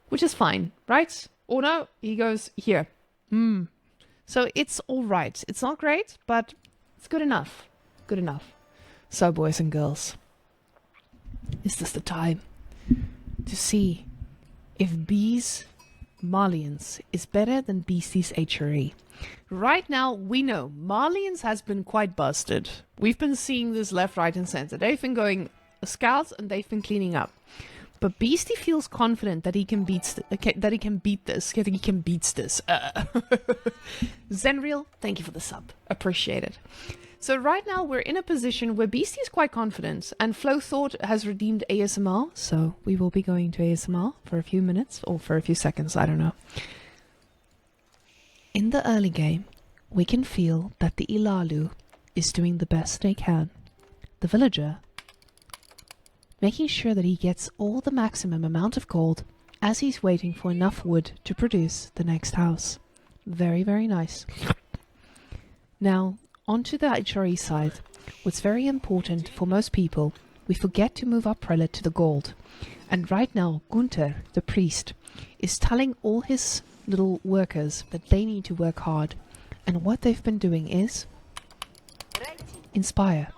which is fine, right? Or no, he goes here. So it's all right. It's not great, but it's good enough. Good enough. So, boys and girls, is this the time to see if B's Marlians is better than Beasty's HRE? Right now, we know Marlians has been quite busted. We've been seeing this left, right, and center. They've been going scouts and they've been cleaning up. But Beasty feels confident that he can beat this. Zenreal, thank you for the sub. Appreciate it. So right now we're in a position where Beasty is quite confident, and Flow Thought has redeemed ASMR, so we will be going to ASMR for a few minutes, or for a few seconds, I don't know. In the early game, we can feel that the Ilalu is doing the best they can. The villager making sure that he gets all the maximum amount of gold as he's waiting for enough wood to produce the next house. Very, very nice. Now, onto the HRE side. What's very important for most people, we forget to move our prelate to the gold. And right now, Gunther, the priest, is telling all his little workers that they need to work hard. And what they've been doing is inspire.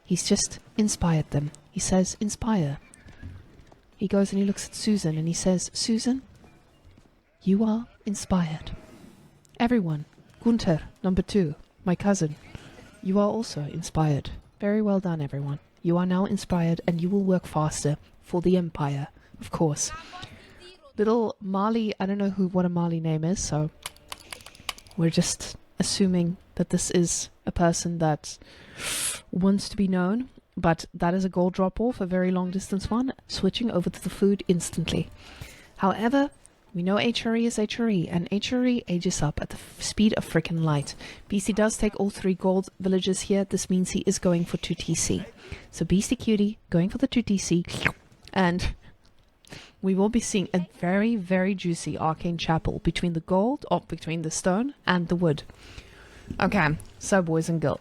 He's just inspired them. He says, inspire. He goes and he looks at Susan and he says, Susan, you are inspired. Everyone, Gunther, number 2, my cousin, you are also inspired. Very well done, everyone. You are now inspired and you will work faster for the Empire, of course. Little Marley, I don't know what a Marley name is, so we're just assuming that this is a person that wants to be known. But that is a gold drop-off, a very long-distance one, switching over to the food instantly. However, we know HRE is HRE, and HRE ages up at the speed of freaking light. Beasty does take all 3 gold villages here. This means he is going for 2 TC. So Beasty Cutie going for the 2 TC, and we will be seeing a very, very juicy arcane chapel between the gold, or between the stone and the wood. Okay, so boys and girls,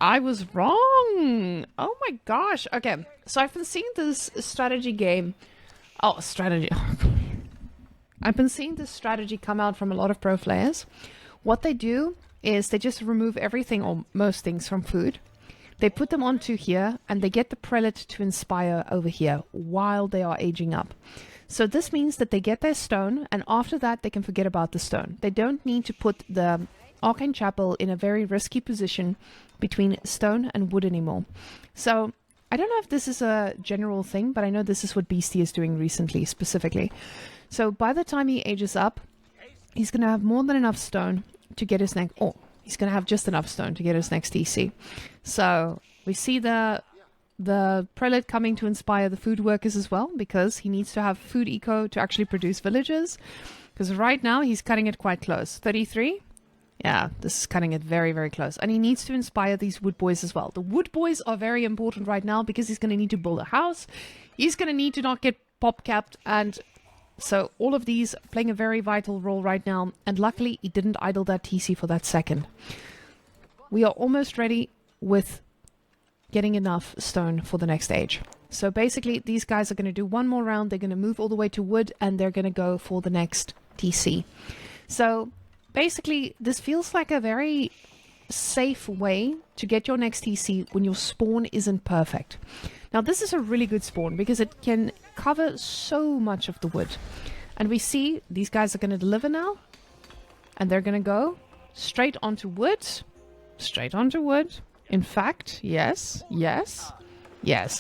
I was wrong. Oh my gosh. Okay, so I've been seeing this strategy game. Oh, strategy. I've been seeing this strategy come out from a lot of pro players. What they do is they just remove everything or most things from food. They put them onto here and they get the prelate to inspire over here while they are aging up. So this means that they get their stone, and after that they can forget about the stone. They don't need to put the Arcane Chapel in a very risky position between stone and wood anymore. So I don't know if this is a general thing, but I know this is what Beasty is doing recently specifically. So by the time he ages up, he's going to have more than enough stone to get his next... Oh, he's going to have just enough stone to get his next TC. So we see the prelate coming to inspire the food workers as well, because he needs to have food eco to actually produce villagers. Because right now he's cutting it quite close. 33? Yeah, this is cutting it very, very close. And he needs to inspire these wood boys as well. The wood boys are very important right now because he's going to need to build a house. He's going to need to not get pop capped. And so all of these playing a very vital role right now. And luckily, he didn't idle that TC for that second. We are almost ready with getting enough stone for the next age. So basically, these guys are going to do one more round. They're going to move all the way to wood and they're going to go for the next TC. So basically, this feels like a very safe way to get your next TC when your spawn isn't perfect. Now, this is a really good spawn because it can cover so much of the wood. And we see these guys are going to deliver now. And they're going to go straight onto wood. Straight onto wood. In fact, yes,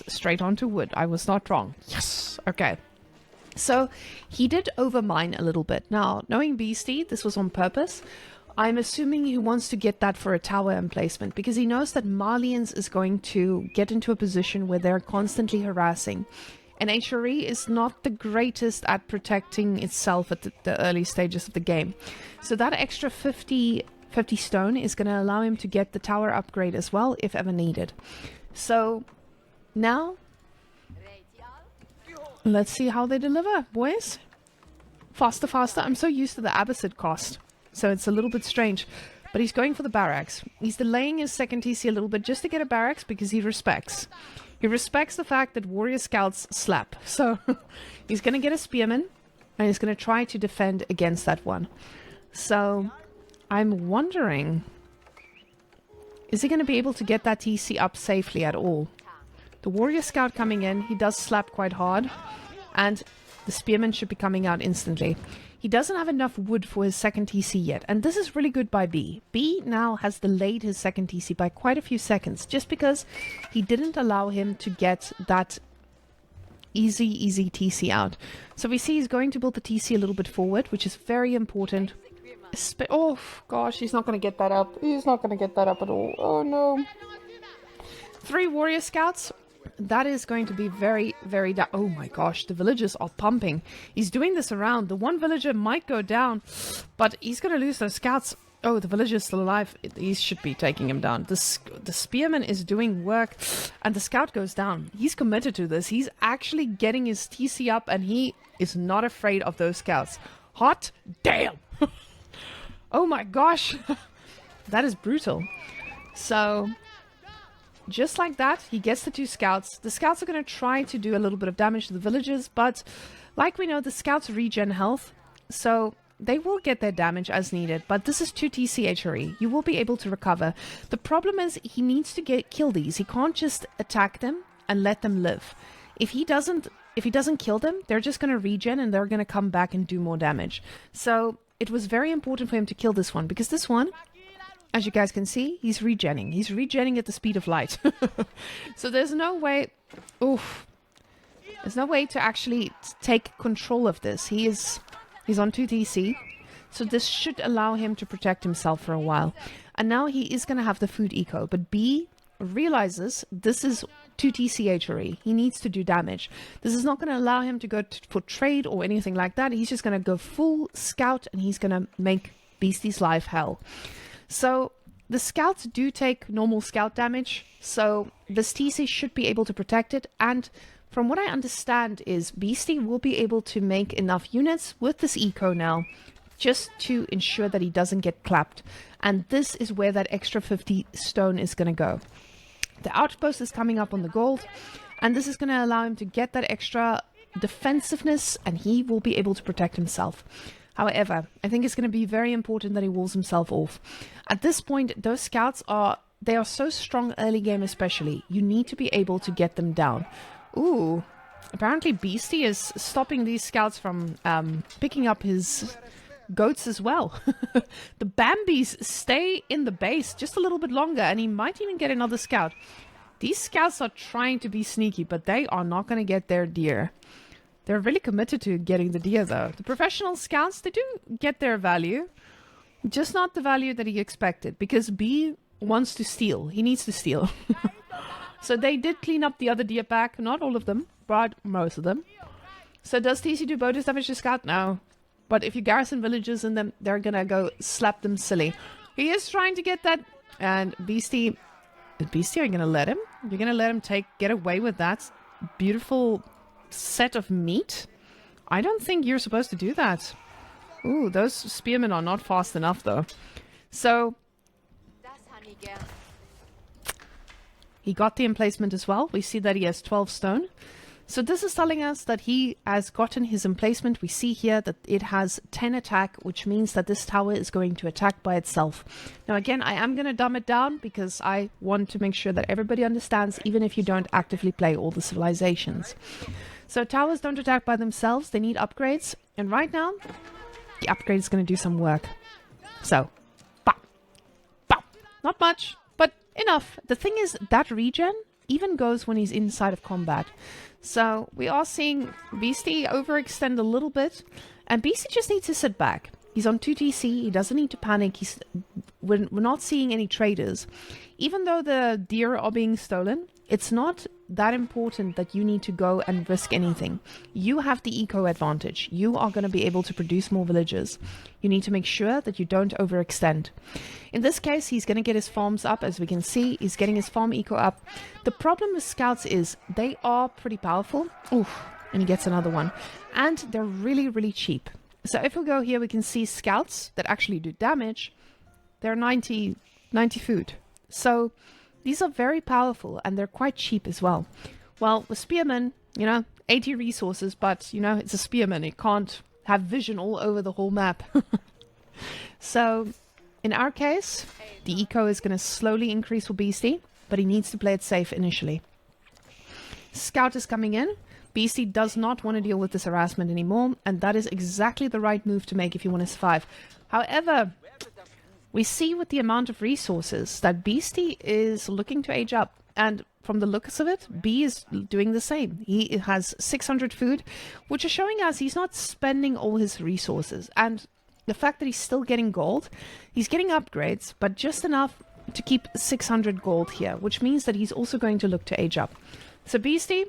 straight onto wood. I was not wrong. Yes, okay. So he did overmine a little bit. Now, knowing Beasty, this was on purpose. I'm assuming he wants to get that for a tower emplacement because he knows that Marlians is going to get into a position where they're constantly harassing. And HRE is not the greatest at protecting itself at the early stages of the game. So that extra 50 stone is going to allow him to get the tower upgrade as well, if ever needed. So now let's see how they deliver, boys. Faster, faster. I'm so used to the Abbasid cost, so it's a little bit strange. But he's going for the barracks. He's delaying his second TC a little bit just to get a barracks because he respects. He respects the fact that warrior scouts slap. So he's going to get a spearman. And he's going to try to defend against that one. So I'm wondering, is he going to be able to get that TC up safely at all? The Warrior Scout coming in, he does slap quite hard. And the Spearman should be coming out instantly. He doesn't have enough wood for his second TC yet. And this is really good by B. B now has delayed his second TC by quite a few seconds. Just because he didn't allow him to get that easy TC out. So we see he's going to build the TC a little bit forward, which is very important. Oh gosh, he's not going to get that up. He's not going to get that up at all. Oh no. 3 Warrior Scouts. That is going to be very oh my gosh, the villagers are pumping. He's doing this around. The one villager might go down, but he's going to lose those scouts. Oh, the villager's still alive. He should be taking him down. The spearman is doing work, and the scout goes down. He's committed to this. He's actually getting his TC up, and he is not afraid of those scouts. Hot damn! Oh my gosh! That is brutal. So, just like that, he gets the 2 scouts. The scouts are going to try to do a little bit of damage to the villagers, but like we know, the scouts regen health, so they will get their damage as needed, but this is 2 TC HRE. You will be able to recover. The problem is he needs to kill these. He can't just attack them and let them live. If he doesn't kill them, they're just going to regen and they're going to come back and do more damage. So it was very important for him to kill this one, because this one, as you guys can see, he's regenning. He's regenning at the speed of light. So there's no way... Oof. There's no way to actually take control of this. He's on 2 TC. So this should allow him to protect himself for a while. And now he is going to have the food eco. But B realizes this is 2 TC HRE. He needs to do damage. This is not going to allow him to go for trade or anything like that. He's just going to go full scout and he's going to make Beasty's life hell. So the scouts do take normal scout damage, so this TC should be able to protect it, and from what I understand is Beasty will be able to make enough units with this eco now just to ensure that he doesn't get clapped, and this is where that extra 50 stone is going to go. The outpost is coming up on the gold, and this is going to allow him to get that extra defensiveness, and he will be able to protect himself. However, I think it's going to be very important that he walls himself off. At this point, those scouts are so strong early game especially. You need to be able to get them down. Ooh, apparently Beasty is stopping these scouts from picking up his goats as well. The Bambis stay in the base just a little bit longer, and he might even get another scout. These scouts are trying to be sneaky, but they are not going to get their deer. They're really committed to getting the deer, though. The professional scouts, they do get their value. Just not the value that he expected. Because B wants to steal. He needs to steal. So they did clean up the other deer pack. Not all of them, but most of them. So does TC do bonus damage to scout? No. But if you garrison villages in them, they're going to go slap them silly. He is trying to get that. And Beasty... Beasty, are you going to let him? You're going to let him get away with that beautiful... set of meat? I don't think you're supposed to do that. Ooh, those spearmen are not fast enough though. So he got the emplacement as well. We see that he has 12 stone. So this is telling us that he has gotten his emplacement. We see here that it has 10 attack, which means that this tower is going to attack by itself. Now again, I am going to dumb it down because I want to make sure that everybody understands, even if you don't actively play all the civilizations. So towers don't attack by themselves, they need upgrades. And right now, the upgrade is going to do some work. So, bam, bam. Not much, but enough. The thing is, that regen even goes when he's inside of combat. So we are seeing Beasty overextend a little bit. And Beasty just needs to sit back. He's on 2 TC, he doesn't need to panic. We're not seeing any traders. Even though the deer are being stolen, it's not that important that you need to go and risk anything. You have the eco advantage. You are going to be able to produce more villagers. You need to make sure that you don't overextend. In this case, he's going to get his farms up. As we can see, he's getting his farm eco up. The problem with scouts is they are pretty powerful. Oof, and he gets another one. And they're really cheap. So if we go here, we can see scouts that actually do damage. They're 90 food. So these are very powerful and they're quite cheap as well. Well, the spearman, 80 resources, but, it's a spearman. It can't have vision all over the whole map. So, in our case, the eco is going to slowly increase for Beasty, but he needs to play it safe initially. Scout is coming in. Beasty does not want to deal with this harassment anymore, and that is exactly the right move to make if you want to survive. However, we see with the amount of resources that Beasty is looking to age up, and from the looks of it, B is doing the same. He has 600 food, which is showing us he's not spending all his resources, and the fact that he's still getting gold, he's getting upgrades, but just enough to keep 600 gold here, which means that he's also going to look to age up. So Beasty,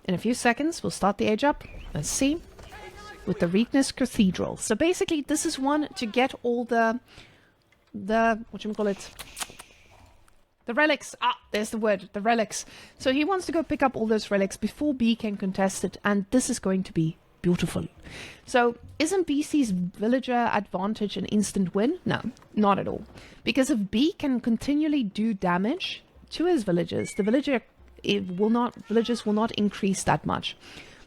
in a few seconds, we'll start the age up. Let's see. With the Weakness Cathedral. So basically, this is one to get all the whatchamacallit? The relics. Ah, there's the word. The relics. So he wants to go pick up all those relics before B can contest it. And this is going to be beautiful. So isn't Beasty's villager advantage an instant win? No, not at all. Because if B can continually do damage to his villagers, the villagers will not increase that much.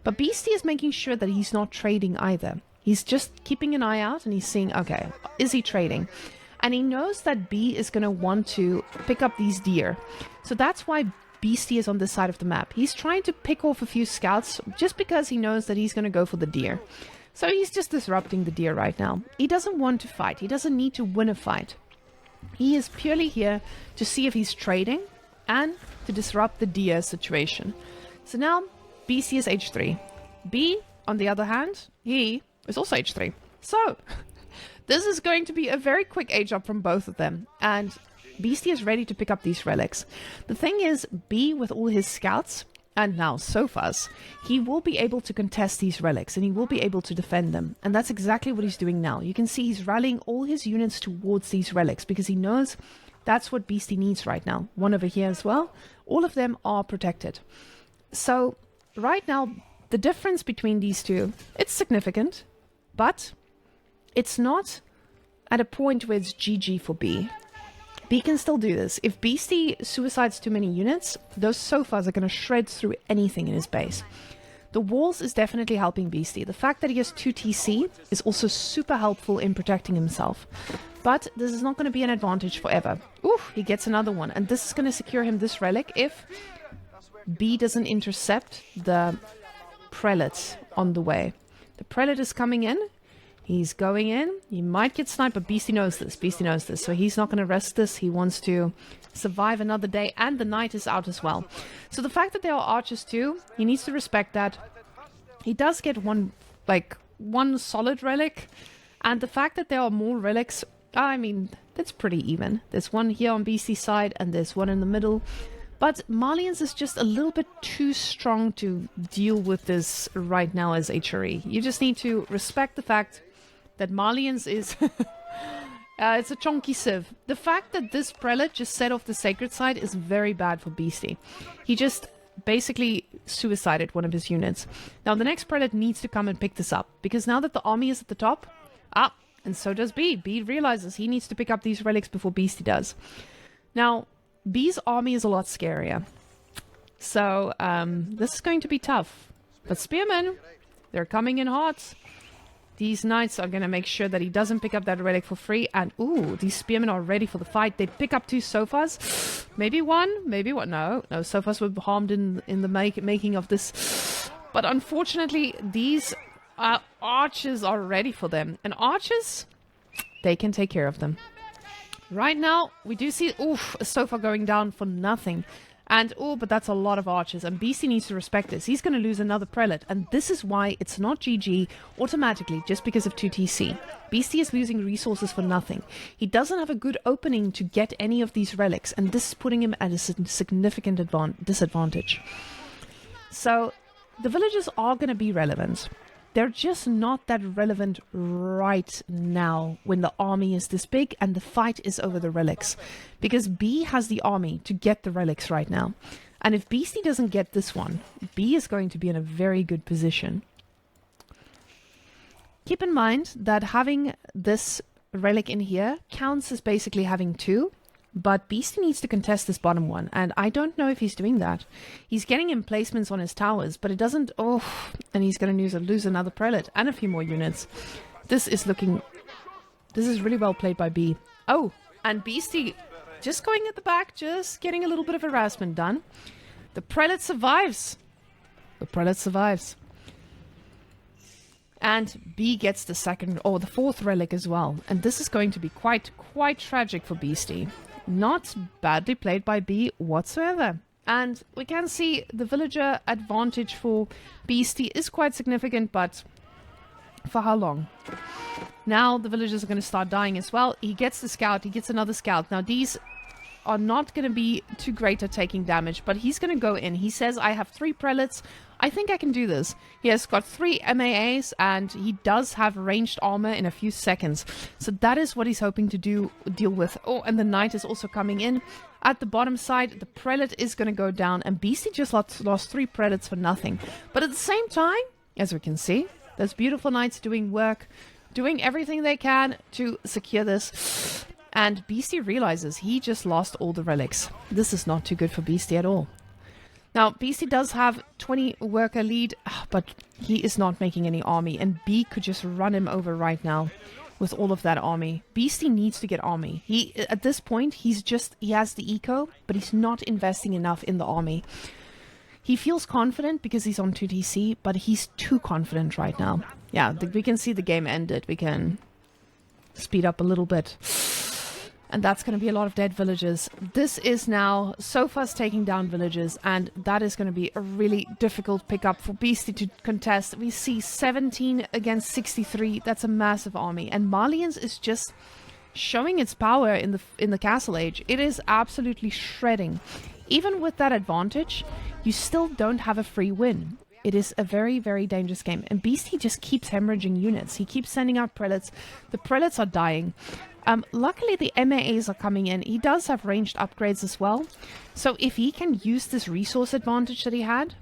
But Beasty is making sure that he's not trading either. He's just keeping an eye out and he's seeing, okay, is he trading? And he knows that B is going to want to pick up these deer. So that's why Beasty is on this side of the map. He's trying to pick off a few scouts just because he knows that he's going to go for the deer. So he's just disrupting the deer right now. He doesn't want to fight. He doesn't need to win a fight. He is purely here to see if he's trading and to disrupt the deer situation. So now Beasty is H3. B, on the other hand, he is also H3. So this is going to be a very quick age up from both of them. And Beasty is ready to pick up these relics. The thing is, B, with all his scouts, and now sofas, he will be able to contest these relics, and he will be able to defend them. And that's exactly what he's doing now. You can see he's rallying all his units towards these relics, because he knows that's what Beasty needs right now. One over here as well. All of them are protected. So, right now, the difference between these two, it's significant, but it's not at a point where it's GG for B. B can still do this. If Beasty suicides too many units, those sofas are going to shred through anything in his base. The walls is definitely helping Beasty. The fact that he has 2 TC is also super helpful in protecting himself. But this is not going to be an advantage forever. Ooh, he gets another one. And this is going to secure him this relic if B doesn't intercept the prelate on the way. The prelate is coming in. He's going in. He might get sniped, but Beasty knows this. Beasty knows this. So he's not going to risk this. He wants to survive another day. And the knight is out as well. So the fact that there are archers too, he needs to respect that. He does get one solid relic. And the fact that there are more relics, I mean, that's pretty even. There's one here on Beasty's side and there's one in the middle. But Malians is just a little bit too strong to deal with this right now as HRE. You just need to respect the fact that Malians is... it's a chonky sieve. The fact that this prelate just set off the sacred side is very bad for Beasty. He just basically suicided one of his units. Now the next prelate needs to come and pick this up. Because now that the army is at the top... and so does B. B realizes he needs to pick up these relics before Beasty does. Now... B's army is a lot scarier. So, this is going to be tough. But Spearmen, they're coming in hot. These knights are going to make sure that he doesn't pick up that relic for free. And, ooh, these spearmen are ready for the fight. They pick up 2 sofas. Maybe one. Maybe one. No, sofas were harmed in the making of this. But unfortunately, these archers are ready for them. And archers, they can take care of them. Right now, we do see, a sofa going down for nothing. And, but that's a lot of archers. And Beasty needs to respect this. He's going to lose another prelate. And this is why it's not GG automatically just because of 2 TC. Beasty is losing resources for nothing. He doesn't have a good opening to get any of these relics. And this is putting him at a significant disadvantage. So, the villagers are going to be relevant. They're just not that relevant right now when the army is this big and the fight is over the relics. Because B has the army to get the relics right now. And if Beasty doesn't get this one, B is going to be in a very good position. Keep in mind that having this relic in here counts as basically having 2. But Beasty needs to contest this bottom one, and I don't know if he's doing that. He's getting emplacements on his towers, but it doesn't... Oh, and he's going to lose another prelate and a few more units. This is really well played by B. Oh, and Beasty just going at the back, just getting a little bit of harassment done. The prelate survives. The prelate survives. And B gets the second, or the fourth relic as well. And this is going to be quite tragic for Beasty. Not badly played by B whatsoever. And we can see the villager advantage for Beasty is quite significant, but for how long? Now the villagers are going to start dying as well. He gets the scout, he gets another scout. Now these are not going to be too great at taking damage, but he's going to go in. He says, I have 3 prelates. I think I can do this. He has got 3 MAAs, and he does have ranged armor in a few seconds. So that is what he's hoping to deal with. Oh, and the knight is also coming in. At the bottom side, the prelate is going to go down, and Beasty just lost 3 prelates for nothing. But at the same time, as we can see, those beautiful knights doing work, doing everything they can to secure this. And Beasty realizes he just lost all the relics. This is not too good for Beasty at all. Now, Beasty does have 20 worker lead, but he is not making any army, and B could just run him over right now with all of that army. Beasty needs to get army. At this point, he has the eco, but he's not investing enough in the army. He feels confident because he's on 2TC, but he's too confident right now. Yeah, we can see the game ended. We can speed up a little bit. And that's going to be a lot of dead villagers. This is now Sofa's taking down villagers, and that is going to be a really difficult pickup for Beasty to contest. We see 17 against 63. That's a massive army. And Malians is just showing its power in the Castle Age. It is absolutely shredding. Even with that advantage, you still don't have a free win. It is a very, very dangerous game. And Beasty just keeps hemorrhaging units. He keeps sending out prelates. The prelates are dying. Luckily, the MAAs are coming in. He does have ranged upgrades as well. So if he can use this resource advantage that he had,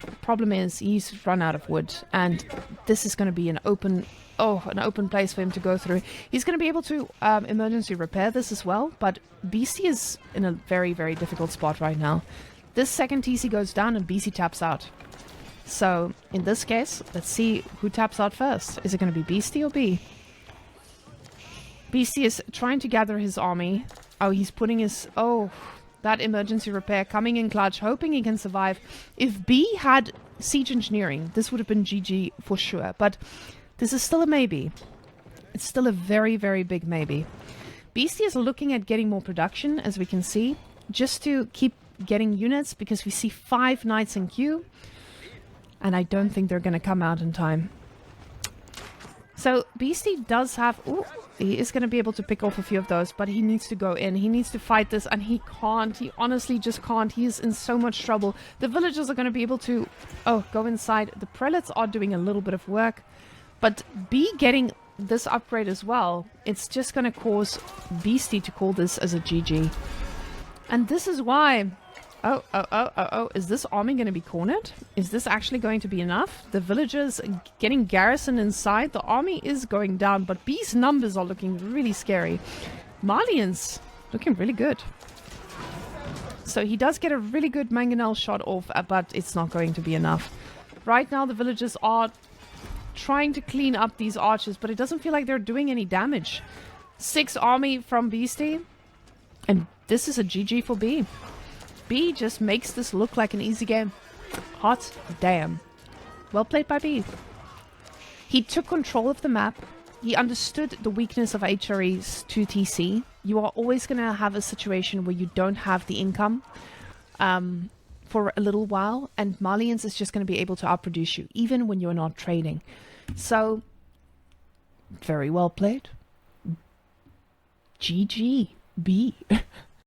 the problem is he's run out of wood. And this is going to be an open place for him to go through. He's going to be able to emergency repair this as well. But Beasty is in a very, very difficult spot right now. This second TC goes down and Beasty taps out. So in this case, let's see who taps out first. Is it going to be Beasty or B? Beasty is trying to gather his army. Oh, he's putting his... Oh, that emergency repair coming in clutch, hoping he can survive. If B had siege engineering, this would have been GG for sure. But this is still a maybe. It's still a very, very big maybe. Beasty is looking at getting more production, as we can see, just to keep getting units, because we see 5 knights in queue. And I don't think they're going to come out in time. So Beasty does have... Ooh, he is going to be able to pick off a few of those, but he needs to go in. He needs to fight this, and he can't. He honestly just can't. He is in so much trouble. The villagers are going to be able to go inside. The prelates are doing a little bit of work, but B getting this upgrade as well, it's just going to cause Beasty to call this as a GG. And this is why... Oh, is this army going to be cornered? Is this actually going to be enough? The villagers getting garrisoned inside. The army is going down, but B's numbers are looking really scary. Malians looking really good. So he does get a really good mangonel shot off, but it's not going to be enough. Right now the villagers are trying to clean up these archers, but it doesn't feel like they're doing any damage. 6 army from Beasty, and this is a GG for B. B just makes this look like an easy game. Hot damn. Well played by B. He took control of the map. He understood the weakness of HRE's 2TC. You are always going to have a situation where you don't have the income for a little while, and Malians is just going to be able to outproduce you, even when you're not trading. So, very well played. GG, B.